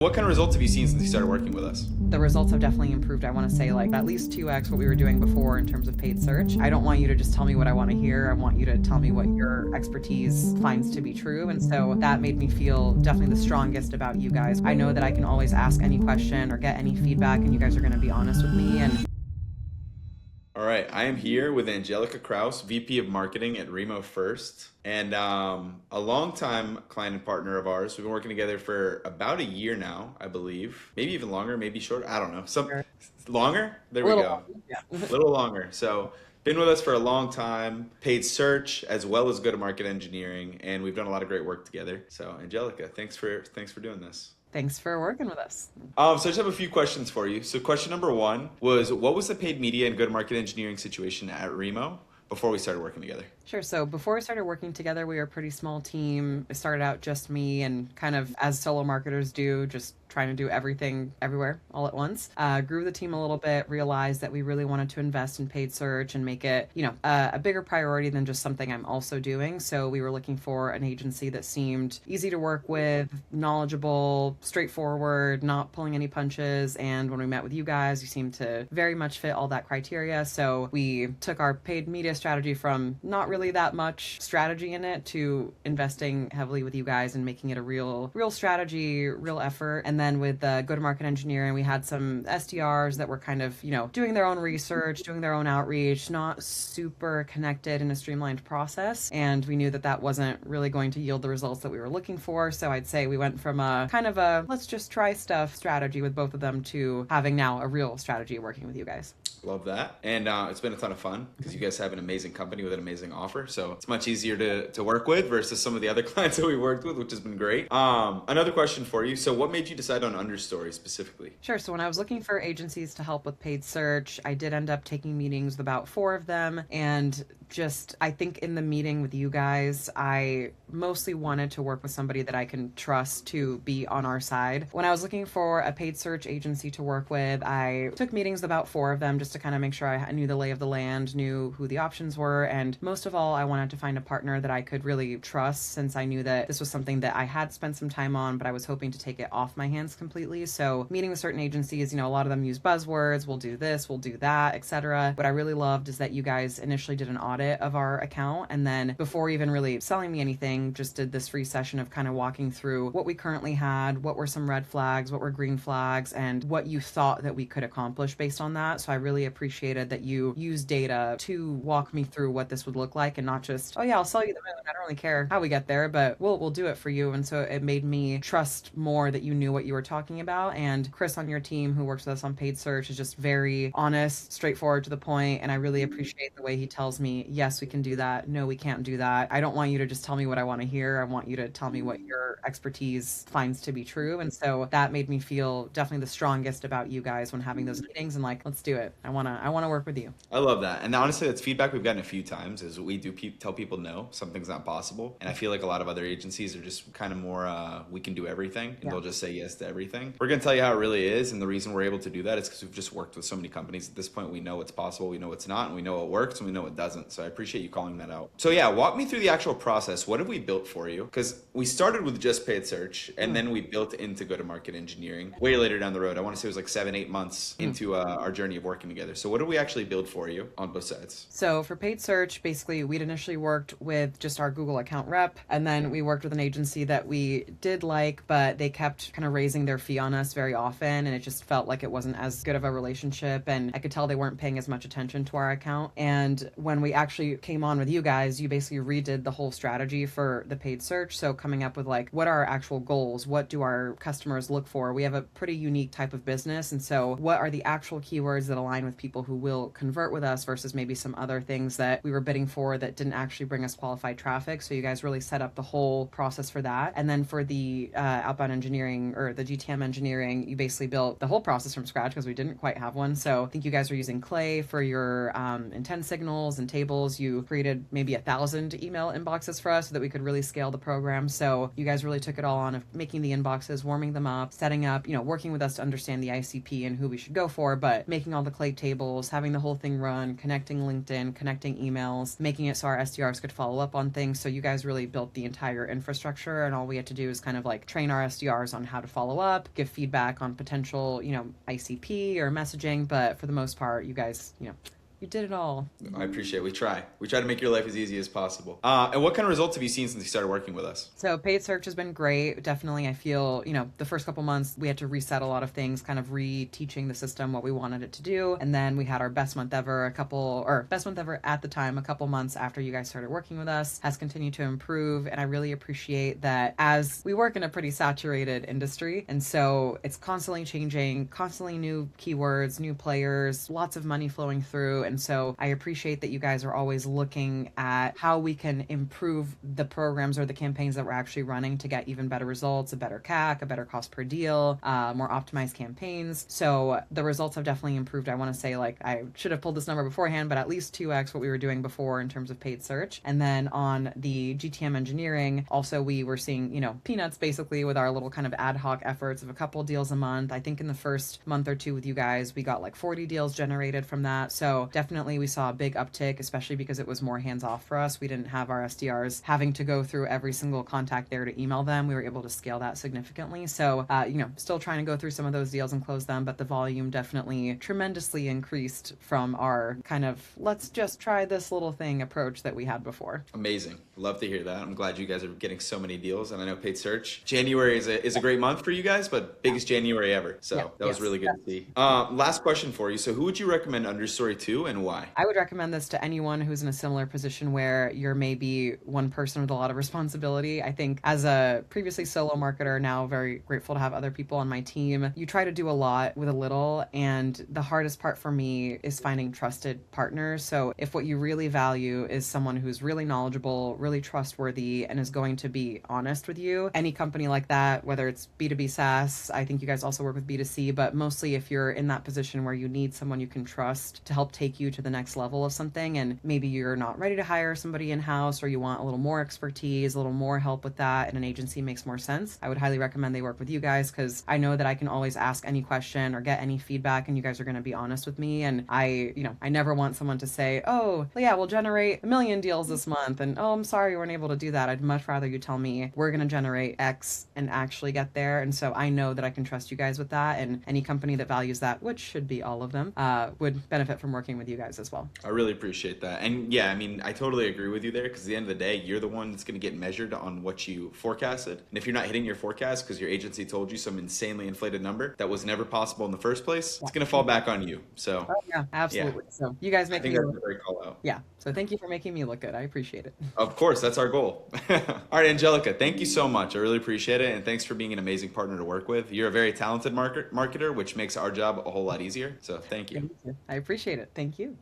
What kind of results have you seen since you started working with us? The results have definitely improved. I want to say like at least 2x what we were doing before in terms of paid search. I don't want you to just tell me what I want to hear. I want you to tell me what your expertise finds to be true. And so that made me feel definitely the strongest about you guys. I know that I can always ask any question or get any feedback, and you guys are going to be honest with me. And All right, I am here with Angelica Krauss, VP of Marketing at RemoFirst, and a longtime client and partner of ours. We've been working together for about a year now, I believe. Maybe even longer, maybe shorter. I don't know. Some longer? There a we little go. longer, yeah. A little longer. So, been with us for a long time, paid search as well as go-to-market engineering, and we've done a lot of great work together. So, Angelica, thanks for doing this. Thanks for working with us. So I just have a few questions for you. So question number one was, what was the paid media and go-to-market engineering situation at Remo before we started working together? Sure. So before we started working together, we were a pretty small team. It started out just me and kind of as solo marketers do, just trying to do everything everywhere all at once. Grew the team a little bit, realized that we really wanted to invest in paid search and make it, a bigger priority than just something I'm also doing. So we were looking for an agency that seemed easy to work with, knowledgeable, straightforward, not pulling any punches. And when we met with you guys, you seemed to very much fit all that criteria. So we took our paid media strategy from not really that much strategy in it to investing heavily with you guys and making it a real strategy, real effort. And then with the go-to-market engineering, we had some SDRs that were kind of, doing their own research, doing their own outreach, not super connected in a streamlined process. And we knew that that wasn't really going to yield the results that we were looking for. So I'd say we went from a kind of a let's just try stuff strategy with both of them to having now a real strategy working with you guys. Love that. And it's been a ton of fun because you guys have an amazing company with an amazing offer. So it's much easier to work with versus some of the other clients that we worked with, which has been great. Another question for you. So what made you decide on Understory specifically? Sure. So when I was looking for agencies to help with paid search, I did end up taking meetings with about 4 of them. And I think in the meeting with you guys, I mostly wanted to work with somebody that I can trust to be on our side. When I was looking for a paid search agency to work with, I took meetings with about 4 of them just to kind of make sure I knew the lay of the land, knew who the options were. And most of all, I wanted to find a partner that I could really trust, since I knew that this was something that I had spent some time on, but I was hoping to take it off my hands completely. So meeting with certain agencies, a lot of them use buzzwords, we'll do this, we'll do that, etc. What I really loved is that you guys initially did an audit of our account, and then before even really selling me anything, just did this free session of kind of walking through what we currently had, what were some red flags, what were green flags, and what you thought that we could accomplish based on that. So I really appreciated that you used data to walk me through what this would look like, and not just, oh yeah, I'll sell you the moon, I don't really care how we get there, but we'll do it for you. And so it made me trust more that you knew what you were talking about. And Chris on your team, who works with us on paid search, is just very honest, straightforward, to the point, and I really appreciate the way he tells me, yes, we can do that, no, we can't do that. I don't want you to just tell me what I want to hear. I want you to tell me what your expertise finds to be true. And so that made me feel definitely the strongest about you guys when having those meetings, and like, let's do it. I want to work with you. I love that. And honestly, that's feedback we've gotten a few times, is we do tell people no, something's not possible. And I feel like a lot of other agencies are just kind of more, we can do everything, and they'll just say yes to everything. We're going to tell you how it really is. And the reason we're able to do that is because we've just worked with so many companies at this point. We know what's possible, we know what's not, and we know what works, and we know what doesn't. So I appreciate you calling that out. So yeah, walk me through the actual process. What have we built for you? Because we started with just paid search, and then we built into go-to-market engineering way later down the road. I want to say it was like 7-8 months into our journey of working together. So what did we actually build for you on both sides? So for paid search, basically we'd initially worked with just our Google account rep, and then we worked with an agency that we did like, but they kept kind of raising their fee on us very often, and it just felt like it wasn't as good of a relationship, and I could tell they weren't paying as much attention to our account. And when we actually came on with you guys, you basically redid the whole strategy for the paid search. So coming up with like, what are our actual goals? What do our customers look for? We have a pretty unique type of business, and so what are the actual keywords that align with people who will convert with us versus maybe some other things that we were bidding for that didn't actually bring us qualified traffic. So you guys really set up the whole process for that. And then for the outbound engineering, or the GTM engineering, you basically built the whole process from scratch because we didn't quite have one. So I think you guys were using Clay for your intent signals and tables tables. You created maybe 1,000 email inboxes for us so that we could really scale the program. So you guys really took it all on of making the inboxes, warming them up, setting up, working with us to understand the ICP and who we should go for, but making all the clay tables, having the whole thing run, connecting LinkedIn, connecting emails, making it so our SDRs could follow up on things. So you guys really built the entire infrastructure, and all we had to do is kind of like train our SDRs on how to follow up, give feedback on potential, ICP or messaging. But for the most part, you guys, you did it all. I appreciate it. We try to make your life as easy as possible. And what kind of results have you seen since you started working with us? So paid search has been great. Definitely, I feel, the first couple months we had to reset a lot of things, kind of re-teaching the system what we wanted it to do. And then we had our best month ever best month ever at the time, a couple months after you guys started working with us, has continued to improve. And I really appreciate that, as we work in a pretty saturated industry. And so it's constantly changing, constantly new keywords, new players, lots of money flowing through. And so I appreciate that you guys are always looking at how we can improve the programs or the campaigns that we're actually running to get even better results, a better CAC, a better cost per deal, more optimized campaigns. So the results have definitely improved. I want to say, I should have pulled this number beforehand, but at least 2x what we were doing before in terms of paid search. And then on the GTM engineering, also we were seeing, peanuts basically with our little kind of ad hoc efforts of a couple deals a month. I think in the first month or two with you guys, we got 40 deals generated from that. So definitely we saw a big uptick, especially because it was more hands-off for us. We didn't have our SDRs having to go through every single contact there to email them. We were able to scale that significantly. So, still trying to go through some of those deals and close them, but the volume definitely tremendously increased from our kind of, let's just try this little thing approach that we had before. Amazing. Love to hear that. I'm glad you guys are getting so many deals. And I know paid search, January is a great month for you guys, but biggest January ever. So that was really good to see. Last question for you. So who would you recommend Understory to, and why? I would recommend this to anyone who's in a similar position where you're maybe one person with a lot of responsibility. I think as a previously solo marketer, now very grateful to have other people on my team, you try to do a lot with a little, and the hardest part for me is finding trusted partners. So if what you really value is someone who's really knowledgeable, really trustworthy, and is going to be honest with you, any company like that, whether it's B2B SaaS, I think you guys also work with B2C, but mostly if you're in that position where you need someone you can trust to help take you to the next level of something, and maybe you're not ready to hire somebody in-house, or you want a little more expertise, a little more help with that, and an agency makes more sense, I would highly recommend they work with you guys, because I know that I can always ask any question or get any feedback, and you guys are going to be honest with me. And I never want someone to say, oh yeah, we'll generate 1 million deals this month, and oh, I'm sorry we weren't able to do that. I'd much rather you tell me we're going to generate X and actually get there. And so I know that I can trust you guys with that, and any company that values that, which should be all of them, would benefit from working with you guys as well. I really appreciate that. And yeah, I totally agree with you there, because at the end of the day, you're the one that's going to get measured on what you forecasted. And if you're not hitting your forecast because your agency told you some insanely inflated number that was never possible in the first place, it's going to fall back on you. So yeah, absolutely. Yeah. So you guys make me that's a great call out. Yeah. So thank you for making me look good. I appreciate it. Of course, that's our goal. All right, Angelica, thank you so much. I really appreciate it. And thanks for being an amazing partner to work with. You're a very talented marketer, which makes our job a whole lot easier. So thank you. Thank you. I appreciate it. Thank you.